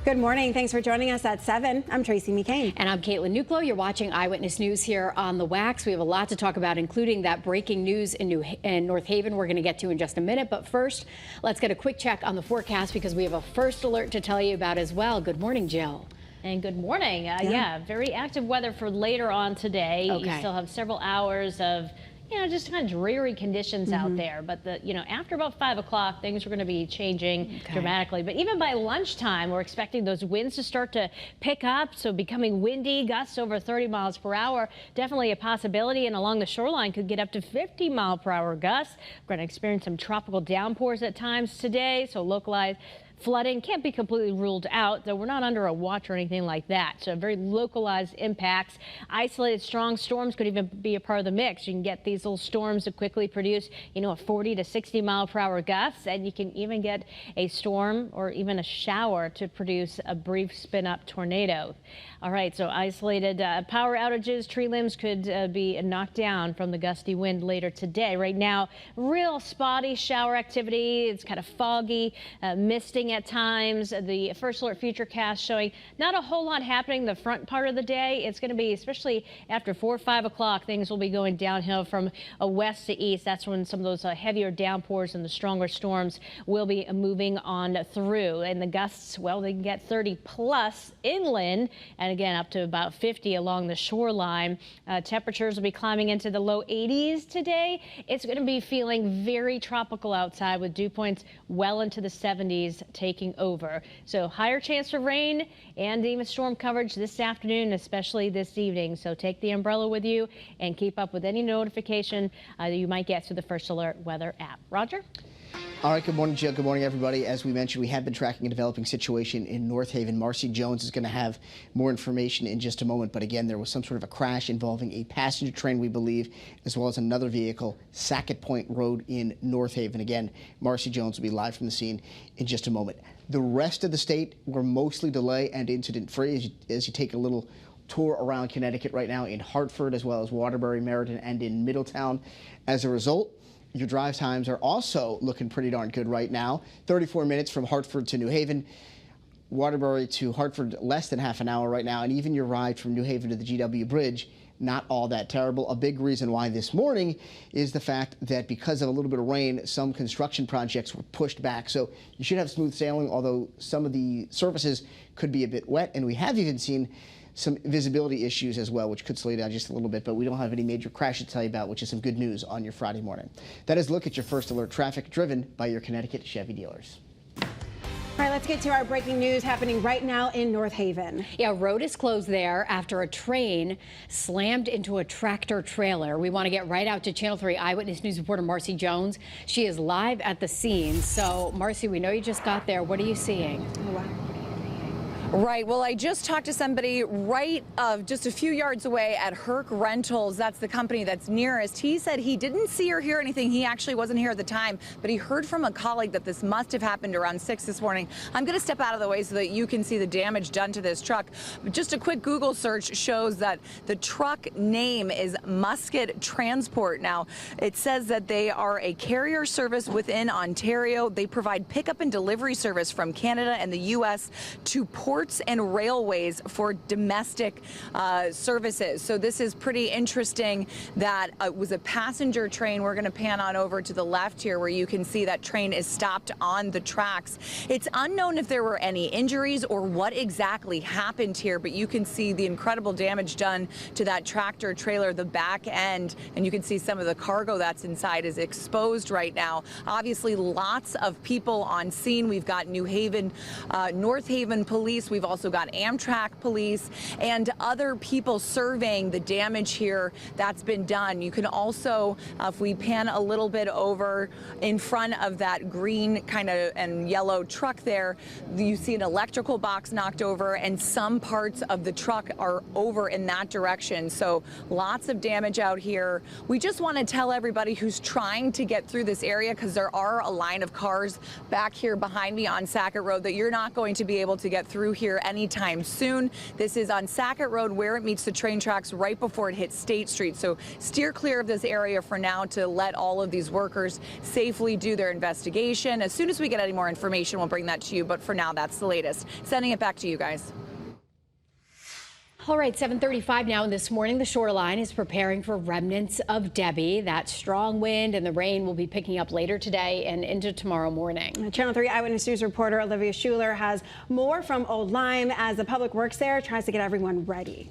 Good morning. Thanks for joining us at 7. I'm Tracey McCain. And I'm Caitlin Nuclo. You're watching Eyewitness News here on the Wax. We have a lot to talk about, including that breaking news in North Haven we're going to get to in just a minute. But first, let's get a quick check on the forecast because we have a first alert to tell you about as well. Good morning, Jill. And good morning. Yeah, very active weather for later on today. Okay. You still have several hours of just kind of dreary conditions out there. But after about 5 o'clock, things are going to be changing dramatically. But even by lunchtime, we're expecting those winds to start to pick up. So becoming windy, gusts over 30 miles per hour, definitely a possibility. And along the shoreline could get up to 50 mile per hour gusts. We're going to experience some tropical downpours at times today. So localized flooding can't be completely ruled out, though we're not under a watch or anything like that. So very localized impacts. Isolated strong storms could even be a part of the mix. You can get these little storms that quickly produce, a 40 to 60 mile per hour gusts, and you can even get a storm or even a shower to produce a brief spin up tornado. All right, so isolated power outages, tree limbs could be knocked down from the gusty wind later today. Right now, real spotty shower activity. It's kind of foggy, misting at times. The first alert futurecast showing not a whole lot happening the front part of the day. It's going to be, especially after 4 or 5 o'clock, things will be going downhill from west to east. That's when some of those heavier downpours and the stronger storms will be moving on through. And the gusts, well, they can get 30 plus inland, and again up to about 50 along the shoreline. Temperatures will be climbing into the low 80s today. It's going to be feeling very tropical outside with dew points well into the 70s taking over. So higher chance for rain and even storm coverage this afternoon, especially this evening. So take the umbrella with you and keep up with any notification that you might get through the First Alert weather app. Roger? All right, good morning, Jill. Good morning, everybody. As we mentioned, we have been tracking a developing situation in North Haven. Marcy Jones is going to have more information in just a moment. But again, there was some sort of a crash involving a passenger train, we believe, as well as another vehicle, Sackett Point Road in North Haven. Again, Marcy Jones will be live from the scene in just a moment. The rest of the state were mostly delay and incident-free as you take a little tour around Connecticut right now in Hartford, as well as Waterbury, Meriden, and in Middletown. As a result, your drive times are also looking pretty darn good right now. 34 minutes from Hartford to New Haven. Waterbury to Hartford, less than half an hour right now. And even your ride from New Haven to the GW Bridge, not all that terrible. A big reason why this morning is the fact that because of a little bit of rain, some construction projects were pushed back. So you should have smooth sailing, although some of the surfaces could be a bit wet. And we have even seen some visibility issues as well, which could slow you down just a little bit, but we don't have any major crashes to tell you about, which is some good news on your Friday morning. That is a look at your First Alert traffic driven by your Connecticut Chevy dealers. All right, let's get to our breaking news happening right now in North Haven. Yeah, road is closed there after a train slammed into a tractor trailer. We want to get right out to Channel 3 Eyewitness News reporter Marcy Jones. She is live at the scene. So, Marcy, we know you just got there. What are you seeing? Oh, wow. Right. Well, I just talked to somebody just a few yards away at Herc Rentals. That's the company that's nearest. He said he didn't see or hear anything. He actually wasn't here at the time, but he heard from a colleague that this must have happened around 6 this morning. I'm going to step out of the way so that you can see the damage done to this truck. But just a quick Google search shows that the truck name is Musket Transport. Now, it says that they are a carrier service within Ontario. They provide pickup and delivery service from Canada and the U.S. to ports and railways for domestic services. So this is pretty interesting that it was a passenger train. We're going to pan on over to the left here where you can see that train is stopped on the tracks. It's unknown if there were any injuries or what exactly happened here, but you can see the incredible damage done to that tractor trailer, the back end, and you can see some of the cargo that's inside is exposed right now. Obviously, lots of people on scene. We've got New Haven, North Haven police. We've also got Amtrak police and other people surveying the damage here that's been done. You can also, if we pan a little bit over in front of that green kind of and yellow truck there, you see an electrical box knocked over and some parts of the truck are over in that direction. So lots of damage out here. We just want to tell everybody who's trying to get through this area, because there are a line of cars back here behind me on Sackett Road, that you're not going to be able to get through here anytime soon. This is on Sackett Road where it meets the train tracks right before it hits State Street. So steer clear of this area for now to let all of these workers safely do their investigation. As soon as we get any more information, we'll bring that to you. But for now, that's the latest. Sending it back to you guys. All right, 7:35 now. This morning, the shoreline is preparing for remnants of Debbie. That strong wind and the rain will be picking up later today and into tomorrow morning. Channel 3 Eyewitness News reporter Olivia Schuler has more from Old Lyme as the public works there tries to get everyone ready.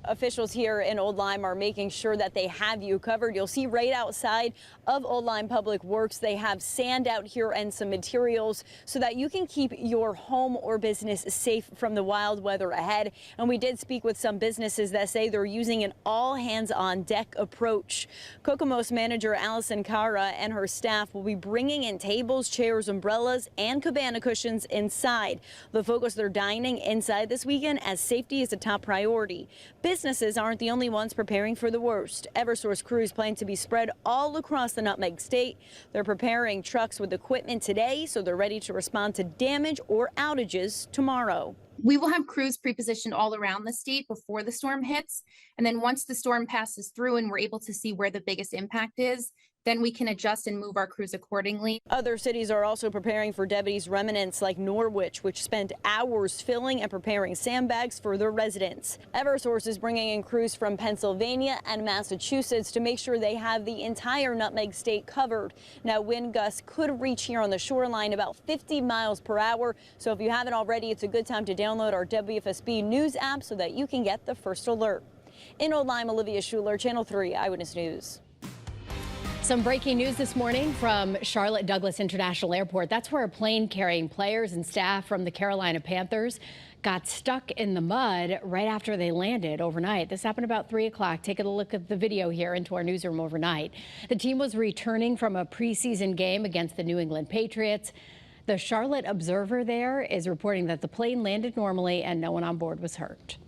Officials here in Old Lyme are making sure that they have you covered. You'll see right outside of Old Lyme Public Works, they have sand out here and some materials so that you can keep your home or business safe from the wild weather ahead. And we did speak with some businesses that say they're using an all hands on deck approach. Kokomo's manager Allison Cara and her staff will be bringing in tables, chairs, umbrellas, and cabana cushions inside. They'll focus their dining inside this weekend as safety is a top priority. Businesses aren't the only ones preparing for the worst. Eversource crews plan to be spread all across the Nutmeg State. They're preparing trucks with equipment today, so they're ready to respond to damage or outages tomorrow. We will have crews pre-positioned all around the state before the storm hits. And then once the storm passes through and we're able to see where the biggest impact is, then we can adjust and move our crews accordingly. Other cities are also preparing for Debbie's remnants, like Norwich, which spent hours filling and preparing sandbags for their residents. Eversource is bringing in crews from Pennsylvania and Massachusetts to make sure they have the entire Nutmeg State covered. Now, wind gusts could reach here on the shoreline about 50 miles per hour. So if you haven't already, it's a good time to download our WFSB News app so that you can get the first alert. In Old Lyme, Olivia Schuler, Channel 3 Eyewitness News. Some breaking news this morning from Charlotte Douglas International Airport. That's where a plane carrying players and staff from the Carolina Panthers got stuck in the mud right after they landed overnight. This happened about 3 o'clock. Take a look at the video here into our newsroom overnight. The team was returning from a preseason game against the New England Patriots. The Charlotte Observer there is reporting that the plane landed normally and no one on board was hurt.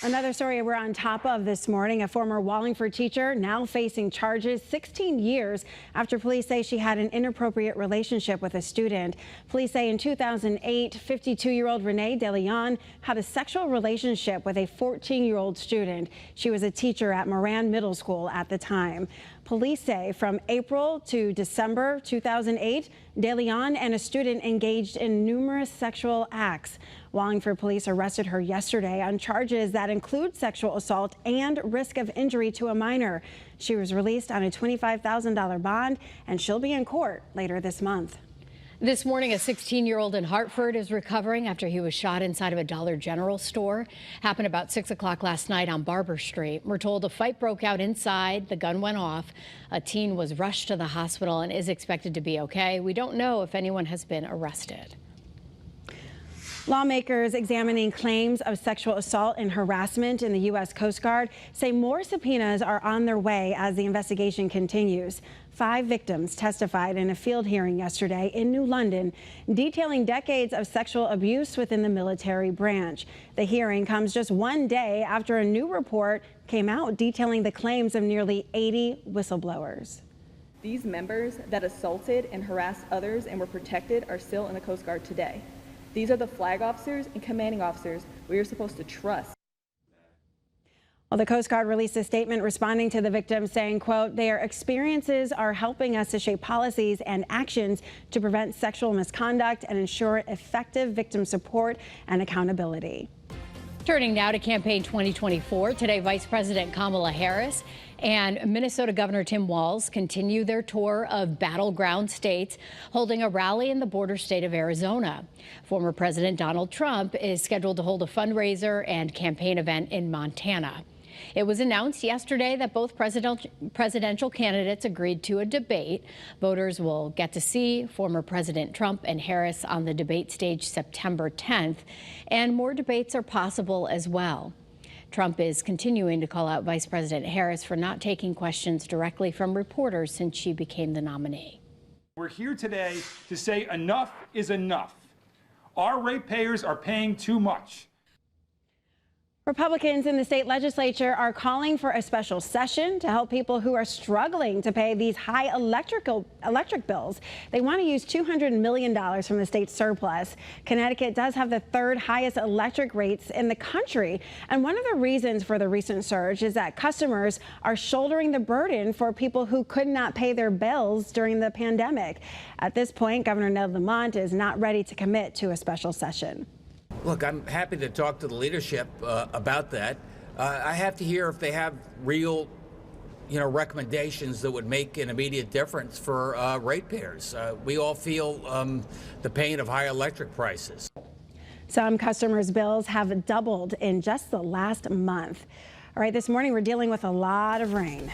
Another story we're on top of this morning, a former Wallingford teacher now facing charges 16 years after police say she had an inappropriate relationship with a student. Police say in 2008, 52-year-old Renee DeLeon had a sexual relationship with a 14-year-old student. She was a teacher at Moran Middle School at the time. Police say from April to December 2008, DeLeon and a student engaged in numerous sexual acts. Wallingford police arrested her yesterday on charges that include sexual assault and risk of injury to a minor. She was released on a $25,000 bond, and she'll be in court later this month. This morning, a 16-year-old in Hartford is recovering after he was shot inside of a Dollar General store. Happened about 6 o'clock last night on Barber Street. We're told a fight broke out inside. The gun went off. A teen was rushed to the hospital and is expected to be okay. We don't know if anyone has been arrested. Lawmakers examining claims of sexual assault and harassment in the U.S. Coast Guard say more subpoenas are on their way as the investigation continues. 5 victims testified in a field hearing yesterday in New London, detailing decades of sexual abuse within the military branch. The hearing comes just one day after a new report came out detailing the claims of nearly 80 whistleblowers. These members that assaulted and harassed others and were protected are still in the Coast Guard today. These are the flag officers and commanding officers we are supposed to trust. Well, the Coast Guard released a statement responding to the victims saying, quote, their experiences are helping us to shape policies and actions to prevent sexual misconduct and ensure effective victim support and accountability. Turning now to campaign 2024. Today, Vice President Kamala Harris and Minnesota Governor Tim Walz continue their tour of battleground states, holding a rally in the border state of Arizona. Former President Donald Trump is scheduled to hold a fundraiser and campaign event in Montana. It was announced yesterday that both presidential candidates agreed to a debate. Voters will get to see former President Trump and Harris on the debate stage September 10th, and more debates are possible as well. Trump is continuing to call out Vice President Harris for not taking questions directly from reporters since she became the nominee. We're here today to say enough is enough. Our ratepayers are paying too much. Republicans in the state legislature are calling for a special session to help people who are struggling to pay these high electric bills. They want to use $200 million from the state's surplus. Connecticut does have the third highest electric rates in the country. And one of the reasons for the recent surge is that customers are shouldering the burden for people who could not pay their bills during the pandemic. At this point, Governor Ned Lamont is not ready to commit to a special session. Look, I'm happy to talk to the leadership about that. I have to hear if they have real, recommendations that would make an immediate difference for ratepayers. We all feel the pain of high electric prices. Some customers' bills have doubled in just the last month. All right, this morning we're dealing with a lot of rain.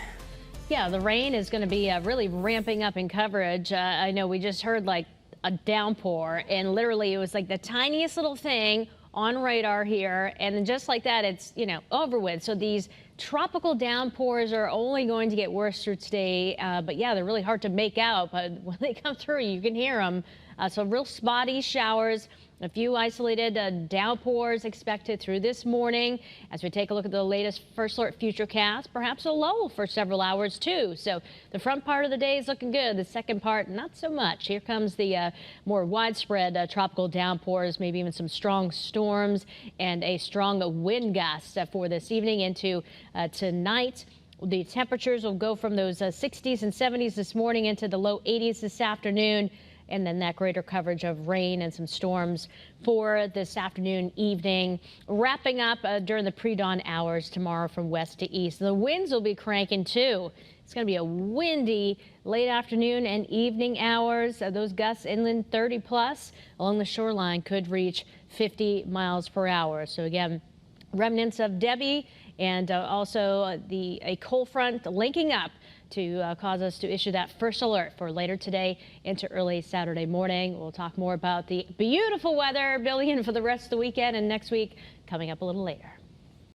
Yeah, the rain is going to be really ramping up in coverage. I know we just heard like a downpour, and literally it was like the tiniest little thing on radar here, and then just like that it's over with. So these tropical downpours are only going to get worse through today, but yeah, they're really hard to make out, but when they come through you can hear them. So real spotty showers, a few isolated downpours expected through this morning. As we take a look at the latest First Alert Futurecast, perhaps a lull for several hours too. So the front part of the day is looking good. The second part, not so much. Here comes the more widespread tropical downpours, maybe even some strong storms and a strong wind gust for this evening into tonight. The temperatures will go from those 60s and 70s this morning into the low 80s this afternoon. And then that greater coverage of rain and some storms for this afternoon, evening, wrapping up during the pre-dawn hours tomorrow from west to east. The winds will be cranking too. It's going to be a windy late afternoon and evening hours. Those gusts inland 30 plus along the shoreline could reach 50 miles per hour. So again, remnants of Debbie and also a cold front linking up to cause us to issue that first alert for later today into early Saturday morning. We'll talk more about the beautiful weather building in for the rest of the weekend and next week coming up a little later.